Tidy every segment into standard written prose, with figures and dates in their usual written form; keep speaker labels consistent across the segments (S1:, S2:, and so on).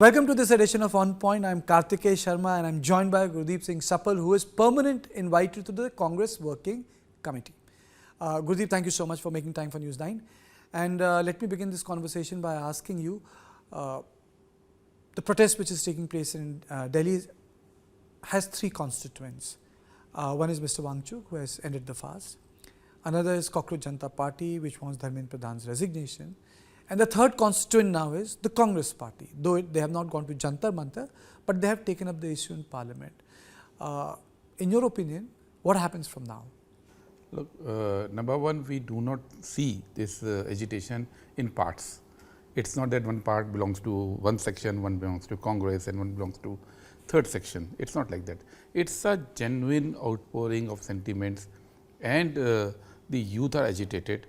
S1: Welcome to this edition of On Point. I am Kartikeya Sharma and I am joined by Gurdeep Singh Sappal, who is permanent invitee to the Congress Working Committee. Gurdeep, thank you so much for making time for News9. And let me begin this conversation by asking you, the protest which is taking place in Delhi has three constituents. One is Mr. Wangchuk, who has ended the fast. Another is Cockroach Janata Party, which wants Dharmendra Pradhan's resignation. And the third constituent now is the Congress Party, though they have not gone to Jantar Mantar, but they have taken up the issue in Parliament. In your opinion, what happens from now?
S2: Look, number one, we do not see this agitation in parts. It's not that one part belongs to one section, one belongs to Congress and one belongs to third section. It's not like that. It's a genuine outpouring of sentiments and the youth are agitated.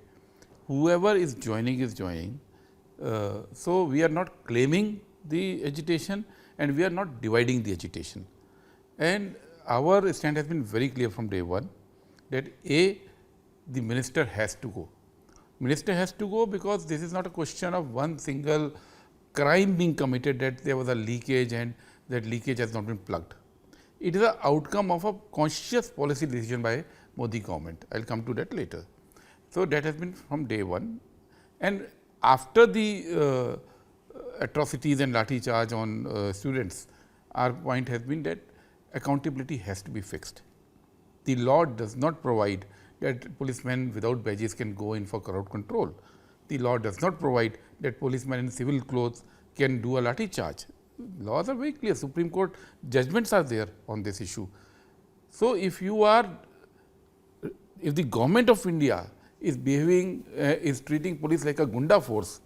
S2: Whoever is joining is joining. So, we are not claiming the agitation and we are not dividing the agitation. And our stand has been very clear from day one that the minister has to go. Minister has to go because this is not a question of one single crime being committed, that there was a leakage and that leakage has not been plugged. It is an outcome of a conscious policy decision by Modi government. I will come to that later. So, that has been from day one, and after the atrocities and lathi charge on students, our point has been that accountability has to be fixed. The law does not provide that policemen without badges can go in for crowd control. The law does not provide that policemen in civil clothes can do a lathi charge. Laws are very clear. Supreme Court judgments are there on this issue. So, if the government of India is behaving, is treating police like a gunda force,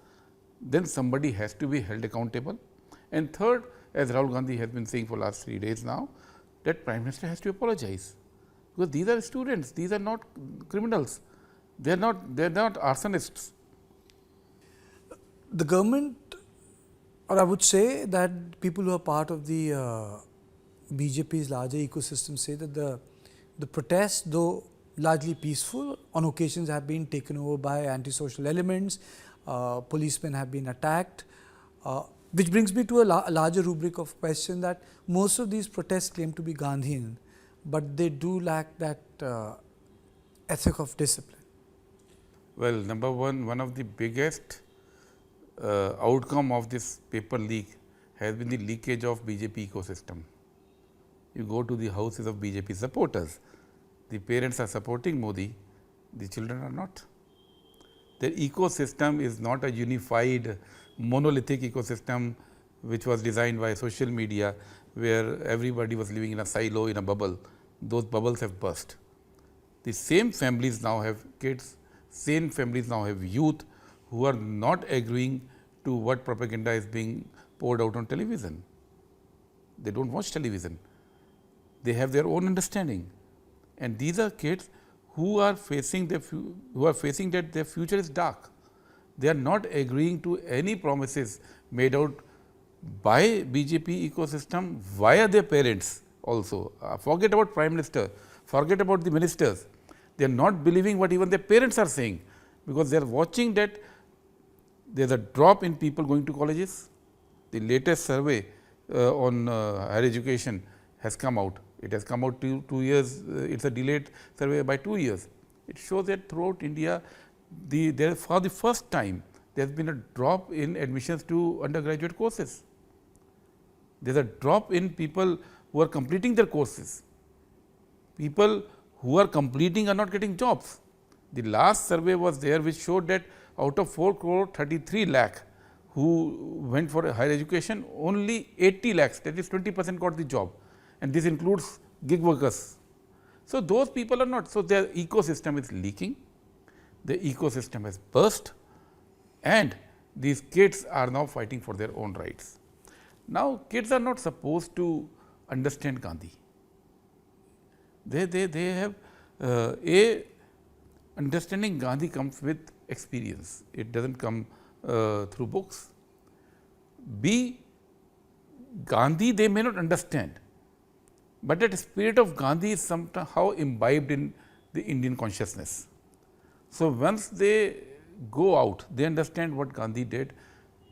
S2: then somebody has to be held accountable. And third, as Rahul Gandhi has been saying for last 3 days now, that Prime Minister has to apologize, because these are students, these are not criminals, they are not arsonists.
S1: The government, or I would say that people who are part of the BJP's larger ecosystem say that the protests, though largely peaceful, on occasions have been taken over by antisocial elements, policemen have been attacked, which brings me to a larger rubric of question that most of these protests claim to be Gandhian, but they do lack that ethic of discipline.
S2: Well, number one of the biggest outcome of this paper leak has been the leakage of BJP ecosystem. You go to the houses of BJP supporters, the parents are supporting Modi, the children are not. The ecosystem is not a unified monolithic ecosystem which was designed by social media, where everybody was living in a silo, in a bubble. Those bubbles have burst. The same families now have kids, same families now have youth who are not agreeing to what propaganda is being poured out on television. They do not watch television. They have their own understanding. And these are kids who are facing that their future is dark. They are not agreeing to any promises made out by BJP ecosystem via their parents also. Forget about Prime Minister, forget about the ministers. They are not believing what even their parents are saying, because they are watching that there is a drop in people going to colleges. The latest survey on higher education has come out. It has come out 2 years, it is a delayed survey by 2 years. It shows that throughout India, for the first time, there has been a drop in admissions to undergraduate courses. There is a drop in people who are completing their courses. People who are completing are not getting jobs. The last survey was there which showed that out of 4 crore 33 lakh who went for a higher education, only 80 lakhs, that is 20% got the job, and this includes gig workers. So, those people are not. So, their ecosystem is leaking, the ecosystem has burst, and these kids are now fighting for their own rights. Now, kids are not supposed to understand Gandhi. They have understanding Gandhi comes with experience. It does not come through books. B, Gandhi they may not understand, but that spirit of Gandhi is somehow imbibed in the Indian consciousness. So, once they go out, they understand what Gandhi did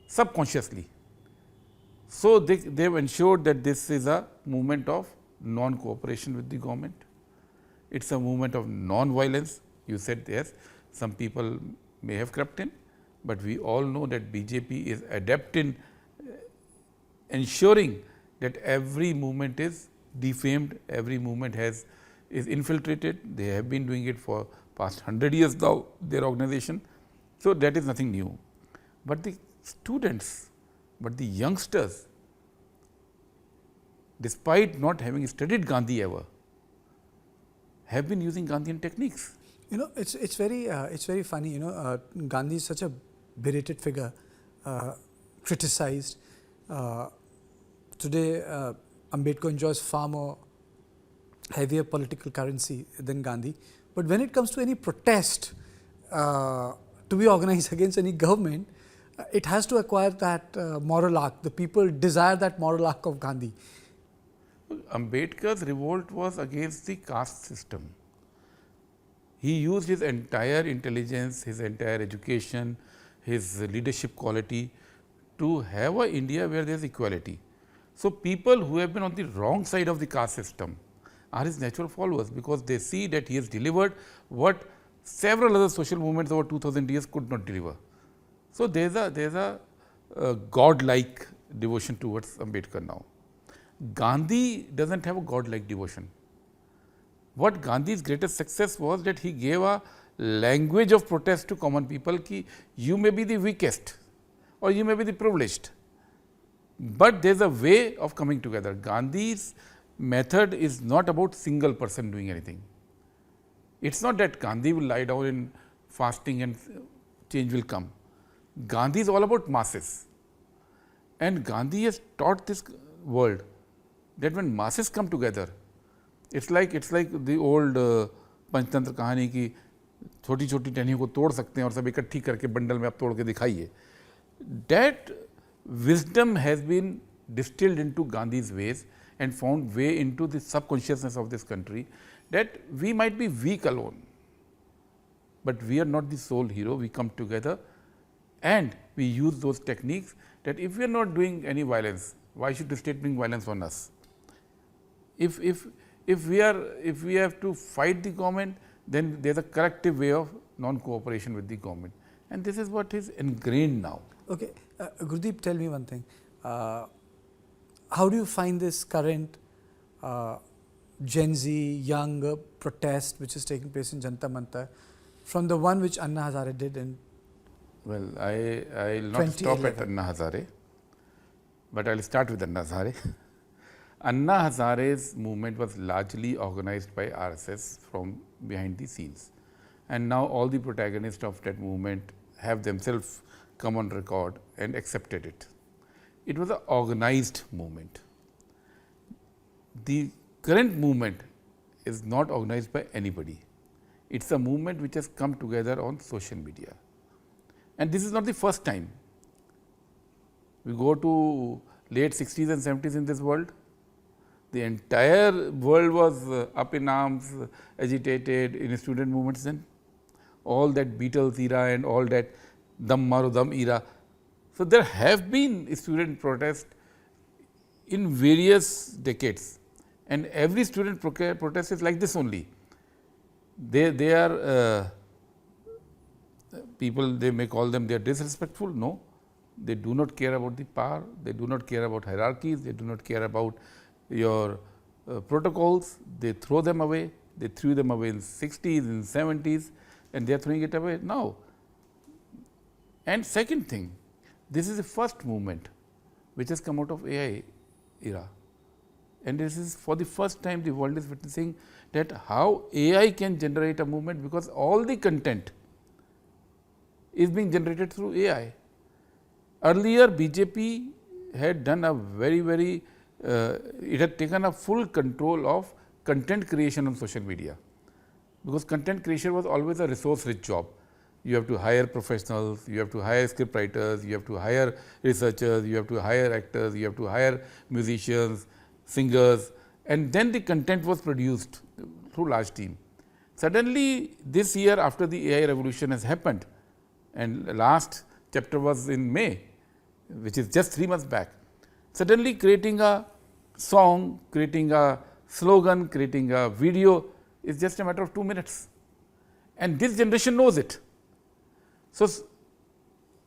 S2: subconsciously. So, they have ensured that this is a movement of non-cooperation with the government. It is a movement of non-violence. You said yes, some people may have crept in, but we all know that BJP is adept in ensuring that every movement is defamed, every movement is infiltrated. They have been doing it for past 100 years now, their organization. So, that is nothing new. But the students, but the youngsters, despite not having studied Gandhi ever, have been using Gandhian techniques.
S1: You know, it's very funny. You know, Gandhi is such a berated figure, criticized. Today, Ambedkar enjoys far more heavier political currency than Gandhi. But when it comes to any protest to be organized against any government, it has to acquire that moral arc. The people desire that moral arc of Gandhi.
S2: Ambedkar's revolt was against the caste system. He used his entire intelligence, his entire education, his leadership quality to have a India where there is equality. So, people who have been on the wrong side of the caste system are his natural followers, because they see that he has delivered what several other social movements over 2000 years could not deliver. So, there is a god-like devotion towards Ambedkar now. Gandhi does not have a god-like devotion. What Gandhi's greatest success was that he gave a language of protest to common people ki you may be the weakest or you may be the privileged, but there is a way of coming together. Gandhi's method is not about single person doing anything. It is not that Gandhi will lie down in fasting and change will come. Gandhi is all about masses, and Gandhi has taught this world that when masses come together, it's like the old Panchatantra कहानी की छोटी छोटी टहनियों को तोड़ सकते हैं और सब इकट्ठी करके बंडल में आप तोड़ के दिखाइए. That wisdom has been distilled into Gandhi's ways and found way into the subconsciousness of this country, that we might be weak alone, but we are not the sole hero. We come together and we use those techniques, that if we are not doing any violence, why should the state bring violence on us? If we have to fight the government, then there is a corrective way of non-cooperation with the government, and this is what is ingrained now.
S1: Okay, Gurdeep, tell me one thing. How do you find this current Gen Z young protest which is taking place in Jantar Mantar from the one which Anna Hazare did in?
S2: Well, I will not stop at Anna Hazare, but I will start with Anna Hazare. Anna Hazare's movement was largely organized by RSS from behind the scenes, and now all the protagonists of that movement have themselves come on record and accepted it. It was an organized movement. The current movement is not organized by anybody. It is a movement which has come together on social media, and this is not the first time. We go to late 60s and 70s in this world. The entire world was up in arms, agitated in student movements then, all that Beatles era and all that Dam Maro Dam era. So, there have been student protests in various decades, and every student protest is like this only. They are people, they may call them they are disrespectful. No, they do not care about the power, they do not care about hierarchies, they do not care about your protocols. They throw them away. They threw them away in 60s, in 70s, and they are throwing it away now. And second thing, this is the first movement which has come out of AI era, and this is for the first time the world is witnessing that how AI can generate a movement, because all the content is being generated through AI. Earlier BJP had done a very it had taken a full control of content creation on social media, because content creation was always a resource rich job. You have to hire professionals, you have to hire script writers, you have to hire researchers, you have to hire actors, you have to hire musicians, singers, and then the content was produced through large team. Suddenly this year, after the AI revolution has happened, and last chapter was in May, which is just 3 months back. Suddenly creating a song, creating a slogan, creating a video is just a matter of 2 minutes, and this generation knows it. So,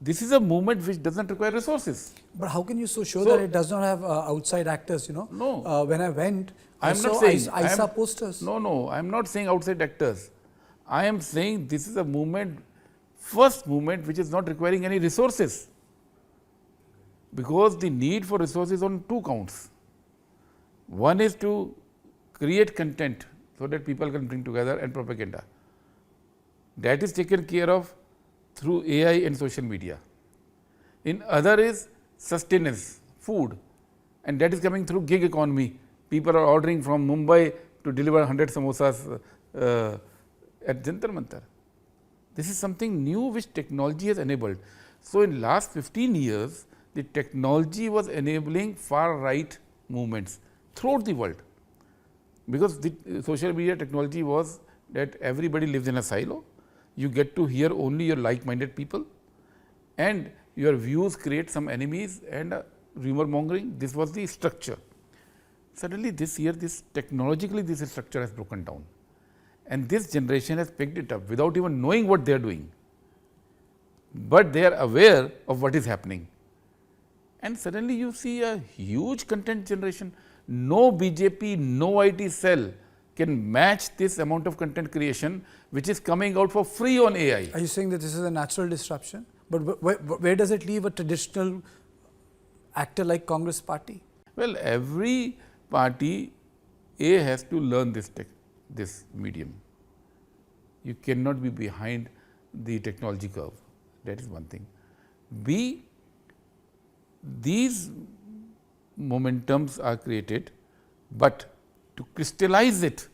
S2: this is a movement which does not require resources.
S1: But how can you so sure that it does not have outside actors, you know?
S2: No.
S1: When I went, I
S2: am not
S1: saw
S2: saying
S1: ISA posters.
S2: No, I am not saying outside actors. I am saying this is a movement, first movement which is not requiring any resources, because the need for resources on 2 counts. One is to create content so that people can bring together, and propaganda. That is taken care of through AI and social media. In other is sustenance, food, and that is coming through gig economy. People are ordering from Mumbai to deliver 100 samosas at Jantar Mantar. This is something new which technology has enabled. So, in last 15 years, the technology was enabling far right movements throughout the world, because the social media technology was that everybody lives in a silo. You get to hear only your like-minded people, and your views create some enemies and rumor mongering. This was the structure. Suddenly this year, this technologically this structure has broken down, and this generation has picked it up without even knowing what they are doing, but they are aware of what is happening. And suddenly you see a huge content generation. No BJP, no IT cell can match this amount of content creation which is coming out for free on AI.
S1: Are you saying that this is a natural disruption? But where does it leave a traditional actor like Congress party?
S2: Well, every party has to learn this medium. You cannot be behind the technology curve. That is one thing. B, these momentums are created, but to crystallize it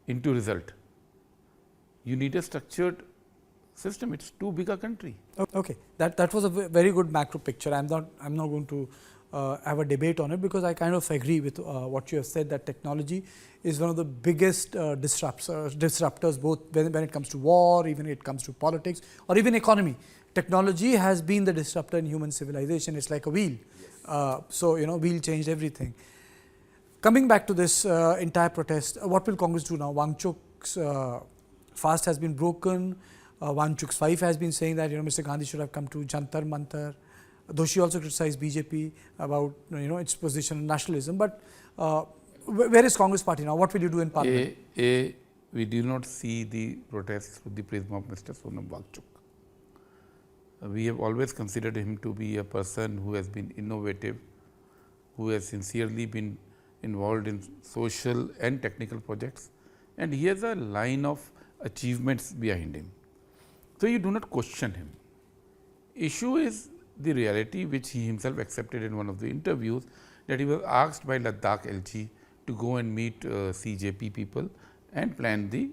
S2: into result, you need a structured system. It's too big a country.
S1: Okay, that was a very good macro picture. I'm not going to have a debate on it, because I kind of agree with what you have said, that technology is one of the biggest disruptors, both when it comes to war, even when it comes to politics, or even economy. Technology has been the disruptor in human civilization. It's like a wheel. So, you know, wheel changed everything. Coming back to this entire protest, what will Congress do now? Wangchuk's fast has been broken. Wangchuk's wife has been saying that, you know, Mr. Gandhi should have come to Jantar Mantar. Though she also criticized BJP about, you know, its position on nationalism. But where is Congress party now? What will you do in Parliament?
S2: We do not see the protests through the prism of Mr. Sonam Wangchuk. We have always considered him to be a person who has been innovative, who has sincerely been involved in social and technical projects, and he has a line of achievements behind him. So, you do not question him. Issue is the reality which he himself accepted in one of the interviews, that he was asked by Ladakh LG to go and meet CJP people and plan the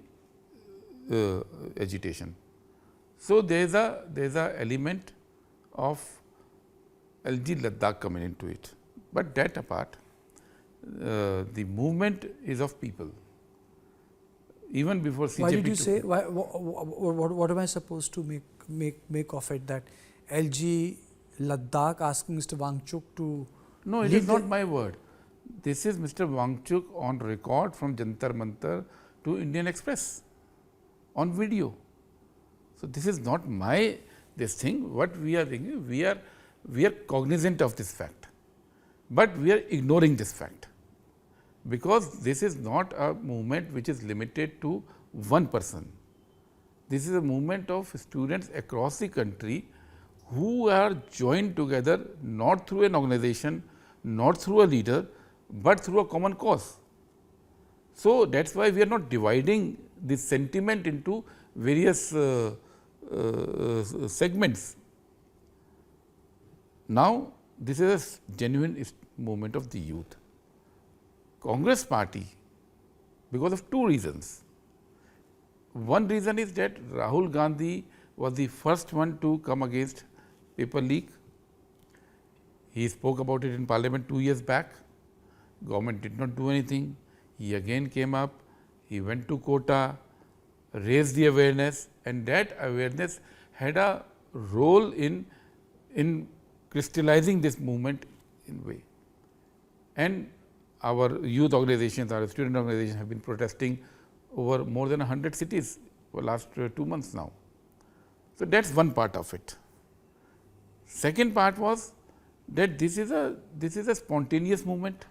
S2: agitation. So, there is a element of LG Ladakh coming into it, but that apart, the movement is of people. Even before CJP.
S1: Why did you say? What am I supposed to make of it, that LG Ladakh asking Mr. Wangchuk to?
S2: No, it is not my word. This is Mr. Wangchuk on record from Jantar Mantar to Indian Express on video. So, this is not my this thing. What we are thinking, we are cognizant of this fact, but we are ignoring this fact, because this is not a movement which is limited to one person. This is a movement of students across the country who are joined together, not through an organization, not through a leader, but through a common cause. So, that is why we are not dividing this sentiment into various segments. Now, this is a genuine movement of the youth. Congress party, because of two reasons. One reason is that Rahul Gandhi was the first one to come against paper leak. He spoke about it in Parliament 2 years back. Government did not do anything. He again came up, he went to Kota, raised the awareness, and that awareness had a role in crystallizing this movement in way. And our youth organizations, our student organizations have been protesting over more than 100 cities for last 2 months now. So, that is one part of it. Second part was that this is a spontaneous movement.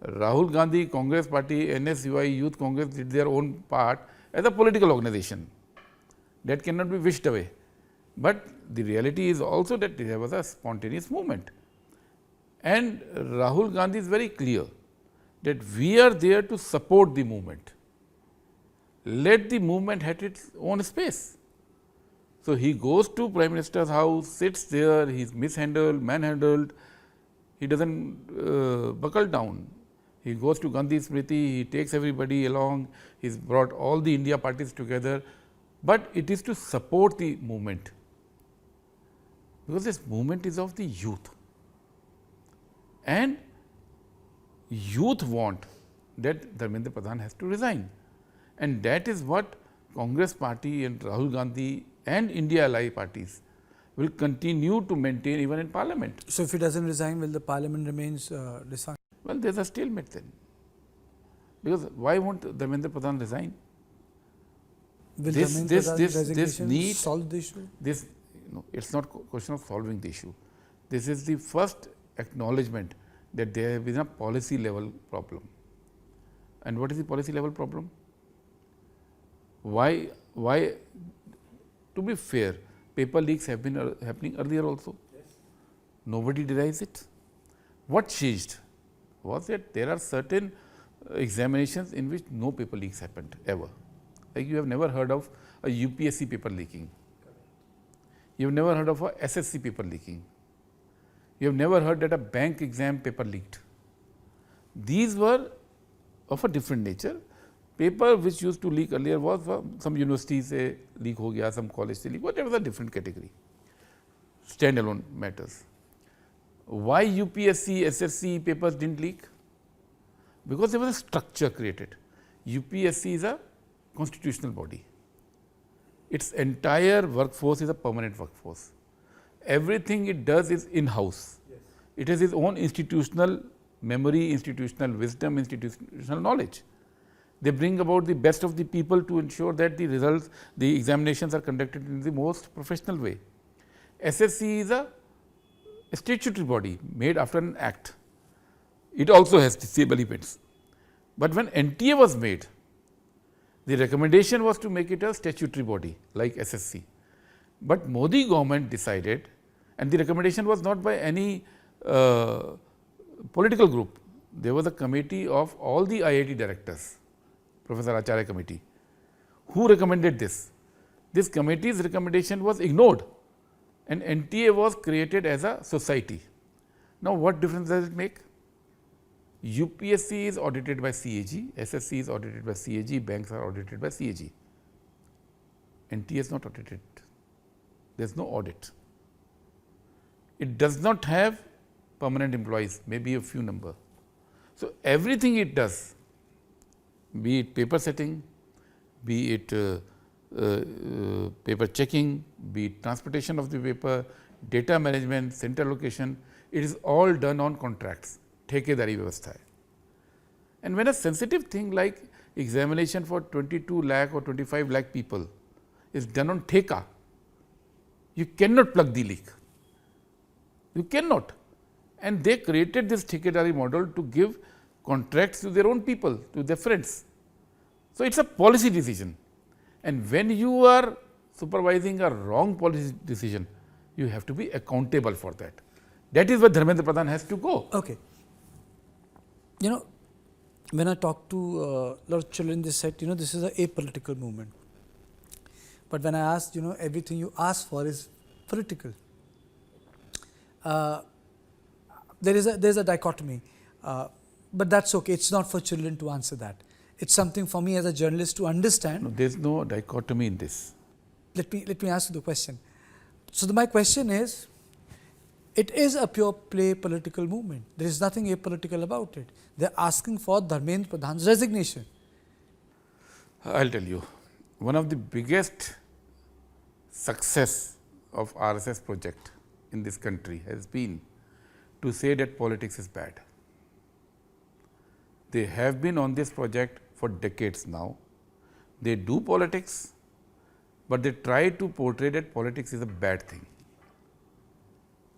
S2: Rahul Gandhi, Congress Party, NSUI, Youth Congress did their own part as a political organization. That cannot be wished away. But the reality is also that there was a spontaneous movement. And Rahul Gandhi is very clear that we are there to support the movement. Let the movement have its own space. So, he goes to Prime Minister's house, sits there, he is mishandled, manhandled, he does not buckle down. He goes to Gandhi Smriti, he takes everybody along, he has brought all the India parties together, but it is to support the movement, because this movement is of the youth. And youth want that Dharmendra Pradhan has to resign, and that is what Congress Party and Rahul Gandhi and India ally parties will continue to maintain even in parliament.
S1: So, if he does not resign, will the parliament remains dysfunctional?
S2: Well, there is a stalemate then, because why won't Dharmendra Pradhan resign?
S1: Will Dharmendra resignation
S2: NEET,
S1: solve the issue?
S2: This, it is not question of solving the issue. This is the first acknowledgement that there has been a policy level problem. And what is the policy level problem? Why, to be fair, paper leaks have been happening earlier also. Yes. Nobody denies it. What changed was that there are certain examinations in which no paper leaks happened ever. Like you have never heard of a UPSC paper leaking. You have never heard of a SSC paper leaking. You have never heard that a bank exam paper leaked. These were of a different nature. Paper which used to leak earlier was some universities se leak ho gaya, some college se leak, but that was a different category, standalone matters. Why UPSC, SSC papers did not leak? Because there was a structure created. UPSC is a constitutional body. Its entire workforce is a permanent workforce. Everything it does is in-house. Yes. It has its own institutional memory, institutional wisdom, institutional knowledge. They bring about the best of the people to ensure that the results, the examinations are conducted in the most professional way. SSC is a statutory body made after an act. It also has stable events. But when NTA was made, the recommendation was to make it a statutory body like SSC. But Modi government decided, and the recommendation was not by any political group. There was a committee of all the IIT directors, Professor Acharya committee, who recommended this. This committee's recommendation was ignored, and NTA was created as a society. Now, what difference does it make? UPSC is audited by CAG, SSC is audited by CAG, banks are audited by CAG. NTA is not audited. There is no audit. It does not have permanent employees, maybe a few number. So, everything it does, be it paper setting, be it paper checking, be it transportation of the paper, data management, center location, it is all done on contracts, thekedari vyavastha hai. And when a sensitive thing like examination for 22 lakh or 25 lakh people is done on theka, you cannot plug the leak. You cannot. And they created this thekedari model to give contracts to their own people, to their friends. So, it is a policy decision, and when you are supervising a wrong policy decision, you have to be accountable for that. That is where Dharmendra Pradhan has to go.
S1: Okay. You know, when I talk to a lot of children, they said, you know, this is a apolitical movement. But when I asked, you know, everything you ask for is political. There is a dichotomy, but that's okay. It's not for children to answer that. It's something for me as a journalist to understand.
S2: No, there is no dichotomy in this.
S1: Let me ask you the question. So my question is, it is a pure play political movement. There is nothing apolitical about it. They are asking for Dharmendra Pradhan's resignation.
S2: I will tell you, one of the biggest success of RSS project in this country has been to say that politics is bad. They have been on this project for decades now. They do politics, but they try to portray that politics is a bad thing.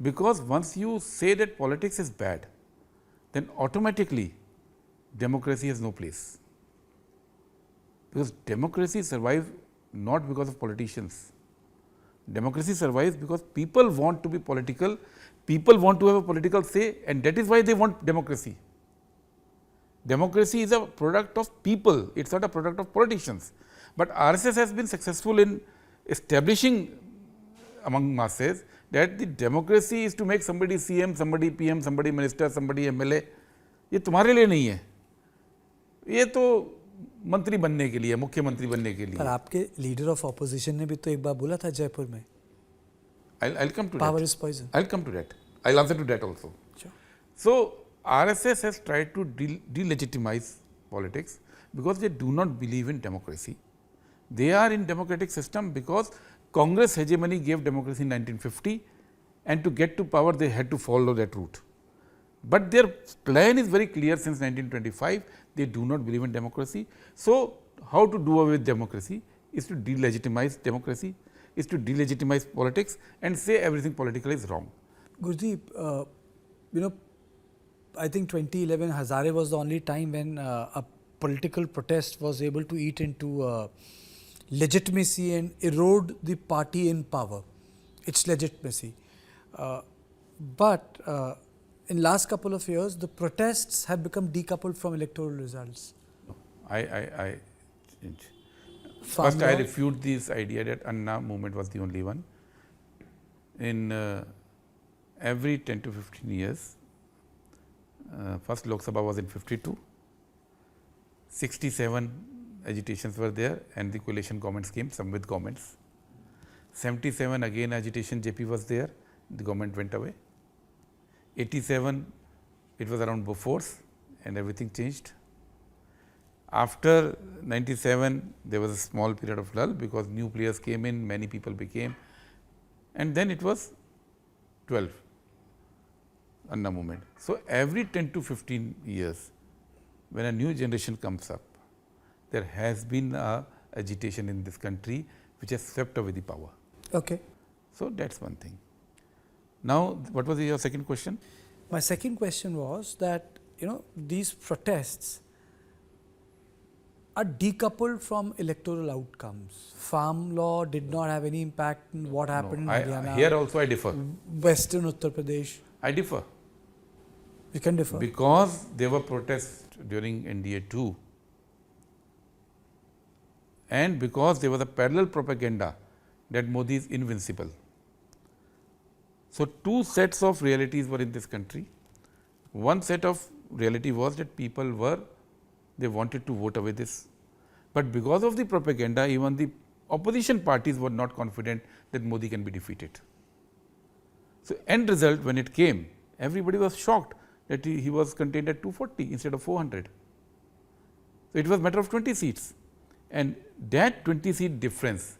S2: Because once you say that politics is bad, then automatically democracy has no place. Because democracy survives not because of politicians. Democracy survives because people want to be political, people want to have a political say, and that is why they want democracy. Democracy is a product of people, it is not a product of politicians. But RSS has been successful in establishing among masses that the democracy is to make somebody CM, somebody PM, somebody minister, somebody MLA. ये तुम्हारे लिए नहीं है, ये तो मंत्री बनने के लिए, मुख्यमंत्री बनने के लिए.
S1: पर आपके लीडर ऑफ ऑपोजिशन ने भी तो एक बार बोला था जयपुर में.
S2: I'll come to
S1: Power
S2: that.
S1: is poison.
S2: I'll come to that. I'll answer to that also.
S1: Sure.
S2: So RSS has tried to delegitimize politics because they do not believe in democracy. They are in democratic system because Congress hegemony gave democracy in 1950, and to get to power they had to follow that route. But their plan is very clear since 1925, they do not believe in democracy. So how to do away with democracy is to delegitimize democracy, is to delegitimize politics and say everything political is wrong.
S1: Gurdeep, I think 2011 Hazare was the only time when a political protest was able to eat into legitimacy and erode the party in power, its legitimacy. But in last couple of years, the protests have become decoupled from electoral results.
S2: I first I refute this idea that Anna movement was the only one. In every 10 to 15 years, first Lok Sabha was in 52, 67 agitations were there and the coalition governments came, some with governments. 77 again agitation, JP was there, the government went away. 87 it was around Bofors and everything changed. After 97 there was a small period of lull because new players came in, many people became, and then it was 12 Anna movement. So every 10 to 15 years when a new generation comes up, there has been a agitation in this country which has swept away the power.
S1: Okay.
S2: So that's one thing. Now what was your second question?
S1: My second question was that these protests are decoupled from electoral outcomes. Farm law did not have any impact in what happened in Haryana.
S2: Here also I differ.
S1: Western Uttar Pradesh.
S2: I differ.
S1: You can differ.
S2: Because there were protests during NDA 2 and because there was a parallel propaganda that Modi is invincible. So two sets of realities were in this country. One set of reality was that people they wanted to vote away this. But because of the propaganda, even the opposition parties were not confident that Modi can be defeated. So end result when it came, everybody was shocked that he was contained at 240 instead of 400. So it was a matter of 20 seats. And that 20 seat difference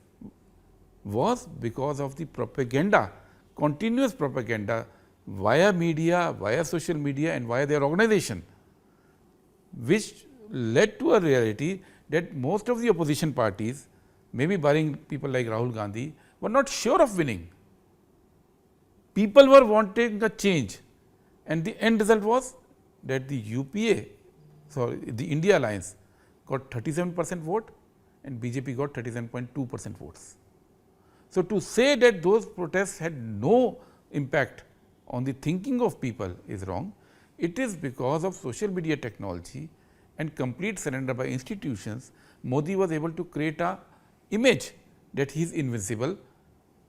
S2: was because of the propaganda, continuous propaganda via media, via social media and via their organization, which led to a reality that most of the opposition parties, maybe barring people like Rahul Gandhi, were not sure of winning. People were wanting a change and the end result was that the UPA, the India Alliance got 37% vote and BJP got 37.2% votes. So to say that those protests had no impact on the thinking of people is wrong. It is because of social media technology and complete surrender by institutions, Modi was able to create a image that he is invincible,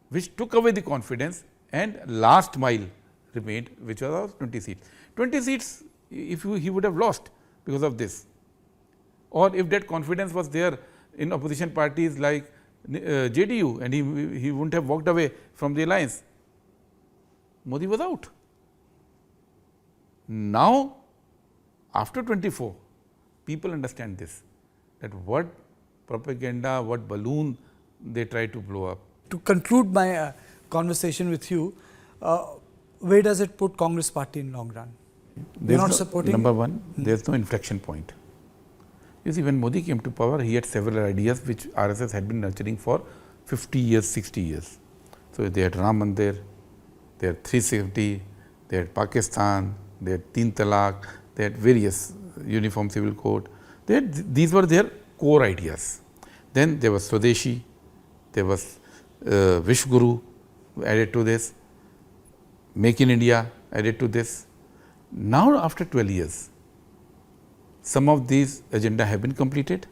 S2: which took away the confidence and last mile remained, which was 20 seats. 20 seats if he would have lost because of this, or if that confidence was there in opposition parties like JDU and he wouldn't have walked away from the alliance, Modi was out. Now after 24, people understand this, that what propaganda, what balloon they try to blow up.
S1: To conclude my conversation with you, where does it put Congress party in long run? They're not supporting.
S2: Number one, there's no inflection point. You see, when Modi came to power, he had several ideas which RSS had been nurturing for 50 years, 60 years. So they had Ram Mandir, they had 370, they had Pakistan, they had Teen Talaq, they had various uniform civil code. These were their core ideas. Then there was Swadeshi, there was Vishguru added to this, Make in India added to this. Now after 12 years, some of these agenda have been completed,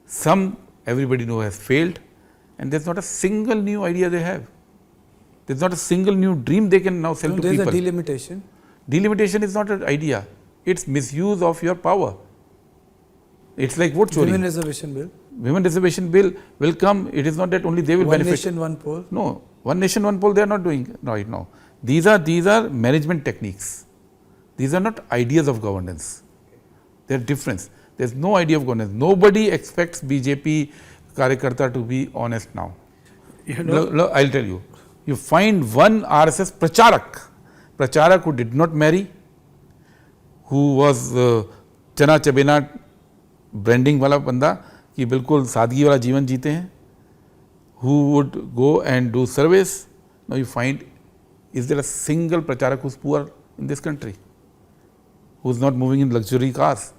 S2: some everybody knows has failed, and there is not a single new idea they have. There is not a single new dream they can now sell to people.
S1: There is a delimitation.
S2: Delimitation is not an idea, it is misuse of your power. It is like vote chori.
S1: Women reservation bill.
S2: Women reservation bill will come, it is not that only they will benefit.
S1: One nation, one poll.
S2: No, one nation, one poll they are not doing right now. These are management techniques. These are not ideas of governance. They are different. There is no idea of governance. Nobody expects BJP Karyakarta to be honest now.
S1: You know,
S2: I will tell you. You find one RSS Pracharak who did not marry, who was Chana Chabena branding wala banda, ki bilkul sadgi wala जीवन जीते हैं, who would go and do service. Now you find, is there a single Pracharak who is poor in this country, who is not moving in luxury cars?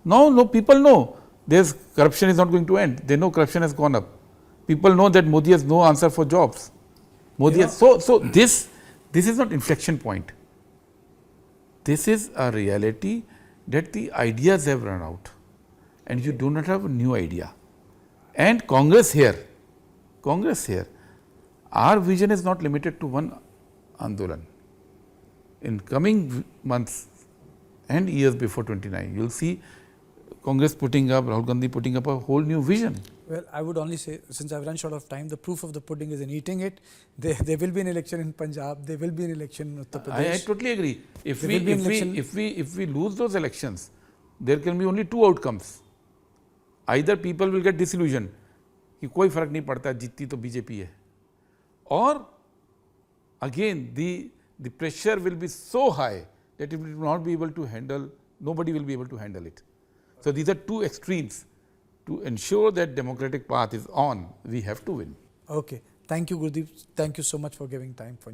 S2: No, people know there's corruption is not going to end. They know corruption has gone up. People know that Modi has no answer for jobs. Modi has, so this is not inflection point. This is a reality that the ideas have run out and you do not have a new idea. And Congress here, our vision is not limited to one Andolan. In coming months and years before 29, you will see Congress putting up, Rahul Gandhi putting up a whole new vision.
S1: Well, I would only say, since I've run short of time, the proof of the pudding is in eating it. There will be an election in Punjab, there will be an election in Uttar Pradesh.
S2: I totally agree. If we lose those elections, there can be only two outcomes. Either people will get disillusioned, कि कोई फर्क नहीं पड़ता, जीतती तो BJP है, or again the pressure will be so high that it will not be able to handle, nobody will be able to handle it. So these are two extremes. To ensure that democratic path is on, we have to win.
S1: Okay. Thank you, Gurdeep. Thank you so much for giving time for